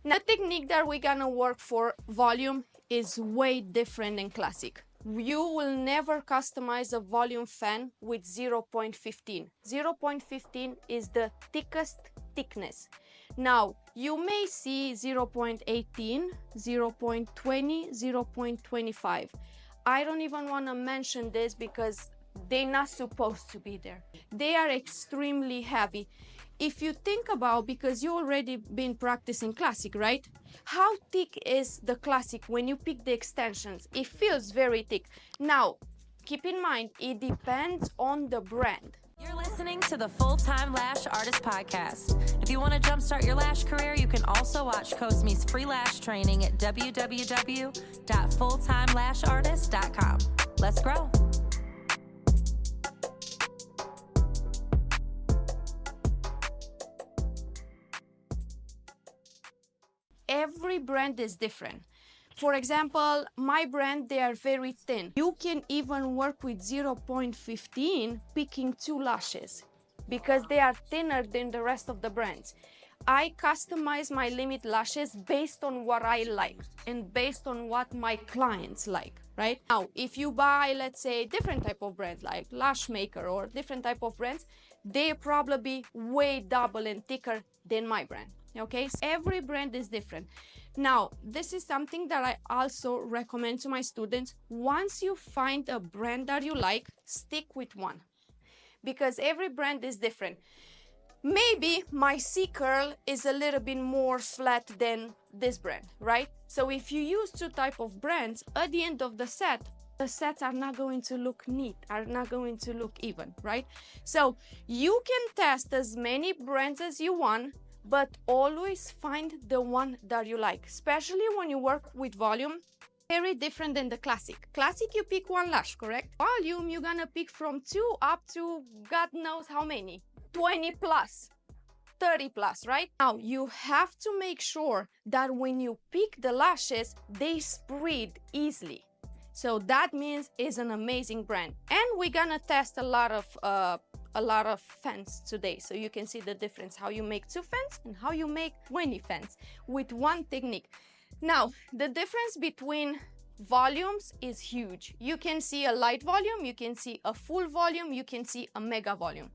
Now, the technique that we're gonna work for volume is way different than classic. You will never customize a volume fan with 0.15. 0.15 is the thickest thickness. Now, you may see 0.18, 0.20, 0.25. I don't even want to mention this because they're not supposed to be there. They are extremely heavy. If you think about, because you already been practicing classic, right? How thick is the classic when you pick the extensions? It feels very thick. Now, keep in mind, it depends on the brand. You're listening to the Time Lash Artist Podcast. If you want to jumpstart your lash career, you can also watch Cosmi's free lash training at www.fulltimelashartist.com. Let's grow. Every brand is different. For example, my brand, they are very thin. You can even work with 0.15 picking 2 lashes because they are thinner than the rest of the brands. I customize my limit lashes based on what I like and based on what my clients like, right? Now, if you buy, let's say, different type of brands like Lash Maker or different type of brands, they probably be way double and thicker than my brand. Okay, so every brand is different. Now, this is something that I also recommend to my students. Once you find a brand that you like, stick with one because every brand is different. Maybe my C curl is a little bit more flat than this brand, right? So if you use 2 type of brands, at the end of the sets are not going to look neat, are not going to look even, right? So you can test as many brands as you want, but always find the one that you like, especially when you work with volume. Very different than the classic. Classic, you pick 1 lash, correct? Volume, you're gonna pick from 2 up to God knows how many, 20 plus, 30 plus, right? Now, you have to make sure that when you pick the lashes, they spread easily. So that means it's an amazing brand. And we're gonna test a lot of fans today, so you can see the difference, how you make 2 fans and how you make 20 fans with one technique. Now, the difference between volumes is huge. You can see a light volume, you can see a full volume, you can see a mega volume.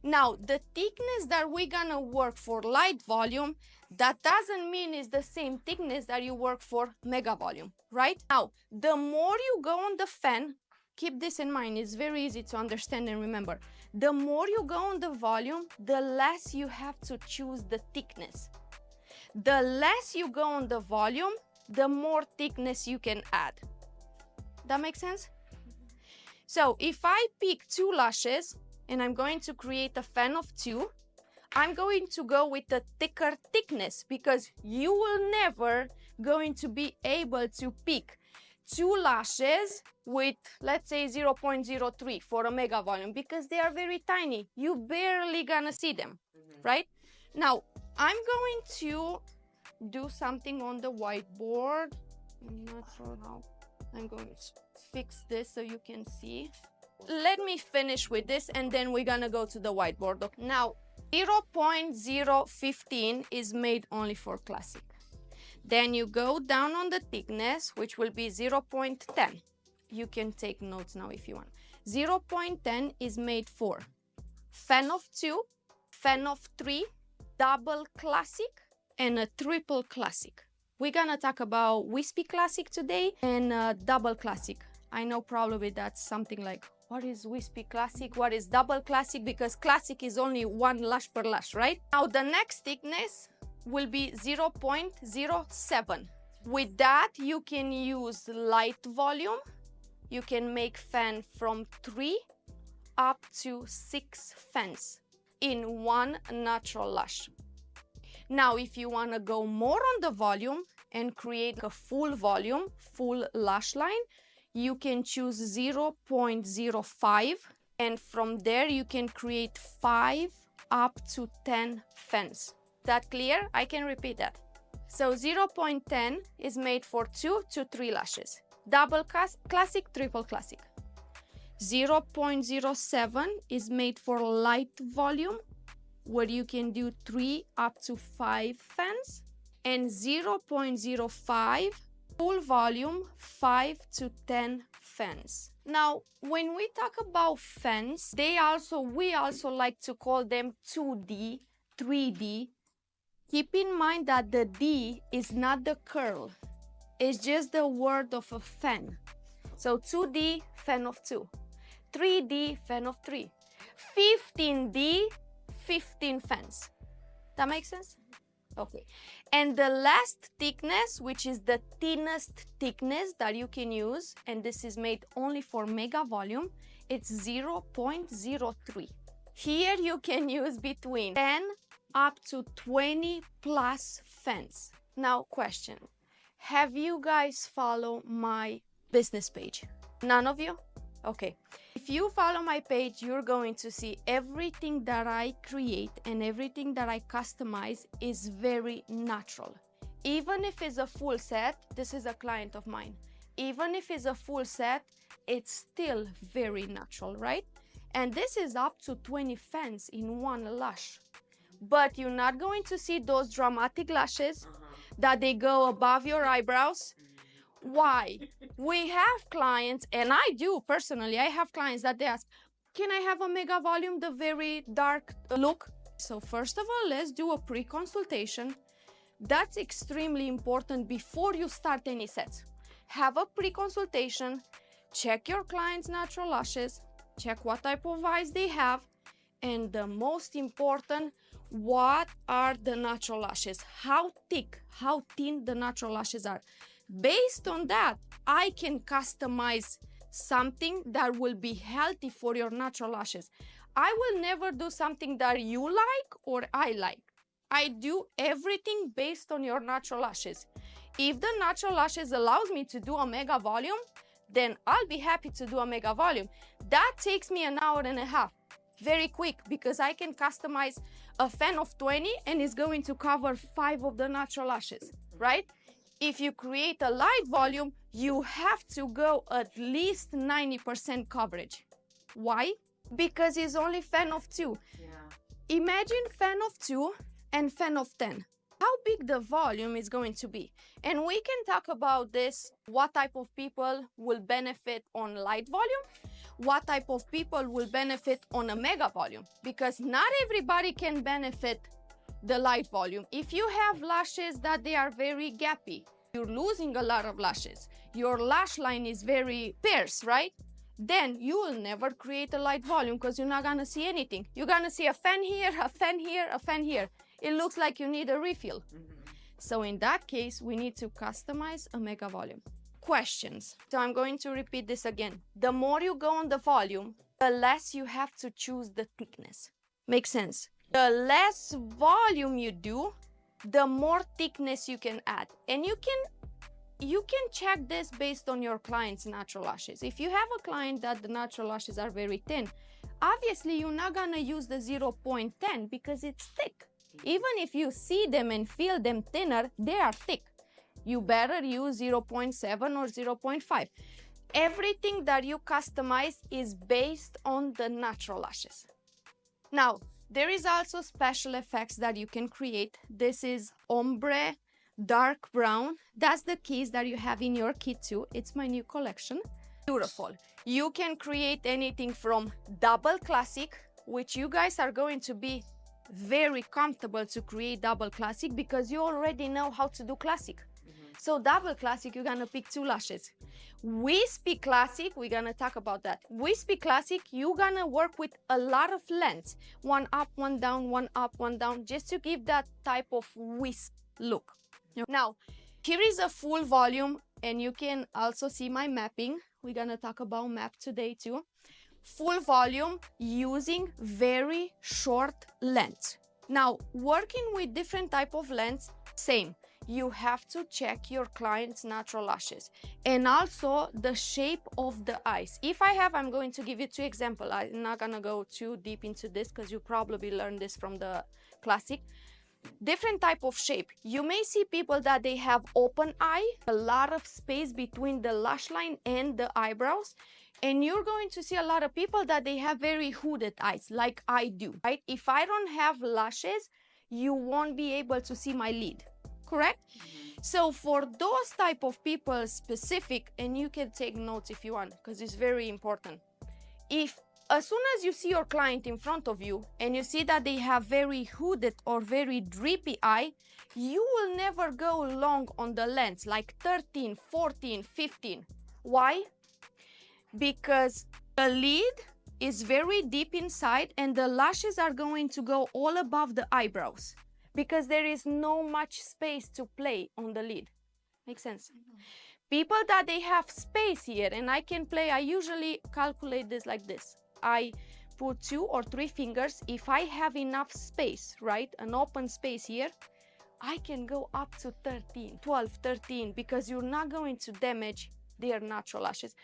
Now, the thickness that we're gonna work for light volume, that doesn't mean it's the same thickness that you work for mega volume, right? Now, the more you go on the fan, keep this in mind, it's very easy to understand and remember. The more you go on the volume, the less you have to choose the thickness. The less you go on the volume, the more thickness you can add. That makes sense? So if I pick 2 lashes and I'm going to create a fan of 2, I'm going to go with the thicker thickness because you will never going to be able to pick 2 lashes with, let's say, 0.03 for a mega volume because they are very tiny. You barely gonna see them, right? Now, I'm going to do something on the whiteboard. I'm not sure how. I'm going to fix this so you can see. Let me finish with this and then we're gonna go to the whiteboard. Now, 0.015 is made only for classic. Then you go down on the thickness, which will be 0.10. You can take notes now if you want. 0.10 is made for fan of 2, fan of 3, double classic, and a triple classic. We're gonna talk about wispy classic today and double classic. I know probably that's something like, what is wispy classic? What is double classic? Because classic is only 1 lash per lash, right? Now the next thickness will be 0.07. With that, you can use light volume. You can make fan from 3 up to 6 fans in 1 natural lash. Now, if you want to go more on the volume and create a full volume, full lash line, you can choose 0.05, and from there you can create 5 up to 10 fans. That clear? I can repeat that. So 0.10 is made for 2 to 3 lashes. Double classic, triple classic. 0.07 is made for light volume, where you can do 3 up to 5 fans. and 0.05 full volume 5 to 10 fans. Now, when we talk about fans, we also like to call them 2D, 3D. Keep in mind that the D is not the curl. It's just the word of a fan. So 2D, fan of 2. 3D, fan of 3. 15D, 15 fans. That makes sense? Okay. And the last thickness, which is the thinnest thickness that you can use, and this is made only for mega volume, it's 0.03. Here you can use between 10 up to 20 plus fans. Now, question. Have you guys follow my business page? None of you? Okay. If you follow my page, you're going to see everything that I create and everything that I customize is very natural. Even if it's a full set, this is a client of mine. Even if it's a full set, it's still very natural, right? And this is up to 20 fans in one lash. But you're not going to see those dramatic lashes that they go above your eyebrows. Why? We have clients, and I do personally, I have clients that they ask, can I have a mega volume, the very dark look? So first of all, let's do a pre-consultation. That's extremely important before you start any sets. Have a pre-consultation, check your client's natural lashes, check what type of eyes they have, and the most important, what are the natural lashes? How thick, how thin the natural lashes are. Based on that, I can customize something that will be healthy for your natural lashes. I will never do something that you like or I like. I do everything based on your natural lashes. If the natural lashes allows me to do a mega volume, then I'll be happy to do a mega volume. That takes me an hour and a half. Very quick, because I can customize a fan of 20 and it's going to cover 5 of the natural lashes, right? If you create a light volume, you have to go at least 90% coverage. Why? Because it's only fan of 2. Yeah. Imagine fan of 2 and fan of 10. How big the volume is going to be. And we can talk about this, what type of people will benefit on light volume, what type of people will benefit on a mega volume, because not everybody can benefit the light volume. If you have lashes that they are very gappy, you're losing a lot of lashes, your lash line is very sparse, right? Then you will never create a light volume because you're not gonna see anything. You're gonna see a fan here, a fan here, a fan here. It looks like you need a refill. So in that case, we need to customize a mega volume. Questions. So I'm going to repeat this again. The more you go on the volume, the less you have to choose the thickness. Makes sense? The less volume you do, the more thickness you can add. And you can check this based on your client's natural lashes. If you have a client that the natural lashes are very thin, obviously you're not gonna use the 0.10 because it's thick. Even if you see them and feel them thinner, they are thick. You better use 0.7 or 0.5. Everything that you customize is based on the natural lashes. Now, there is also special effects that you can create. This is ombre, dark brown. That's the keys that you have in your kit too. It's my new collection. Beautiful. You can create anything from double classic, which you guys are going to be very comfortable to create double classic because you already know how to do classic. So double classic, you're gonna pick 2 lashes. Wispy classic, we're gonna talk about that. Wispy classic, you're gonna work with a lot of lengths. 1 up, 1 down, 1 up, 1 down, just to give that type of wisp look. Now, here is a full volume, and you can also see my mapping. We're gonna talk about map today too. Full volume using very short lengths. Now, working with different type of lengths, same. You have to check your client's natural lashes and also the shape of the eyes. If I'm going to give you 2 examples. I'm not gonna go too deep into this because you probably learned this from the classic. Different type of shape. You may see people that they have open eye, a lot of space between the lash line and the eyebrows. And you're going to see a lot of people that they have very hooded eyes, like I do, right? If I don't have lashes, you won't be able to see my lid. correct? So for those type of people specific, and you can take notes if you want, because it's very important. If as soon as you see your client in front of you and you see that they have very hooded or very drippy eye, you will never go long on the lens, like 13, 14, 15. Why? Because the lid is very deep inside and the lashes are going to go all above the eyebrows because there is no much space to play on the lid. Makes sense? People that they have space here and I can play, I usually calculate this like this. I put 2 or 3 fingers. If I have enough space, right, an open space here, I can go up to 13, 12, 13, because you're not going to damage their natural lashes.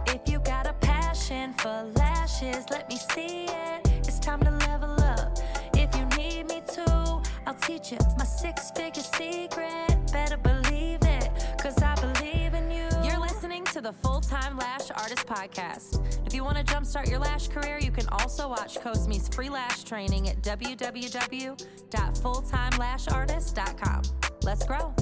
If you got a passion for lashes, let me see it. It's time to level up. If you need me to, I'll teach you my 6-figure secret. Better believe it, cause I believe in you. You're listening to the Full-Time Lash Artist Podcast. If you want to jumpstart your lash career, you can also watch Cosmi's free lash training at www.fulltimelashartist.com. Let's grow.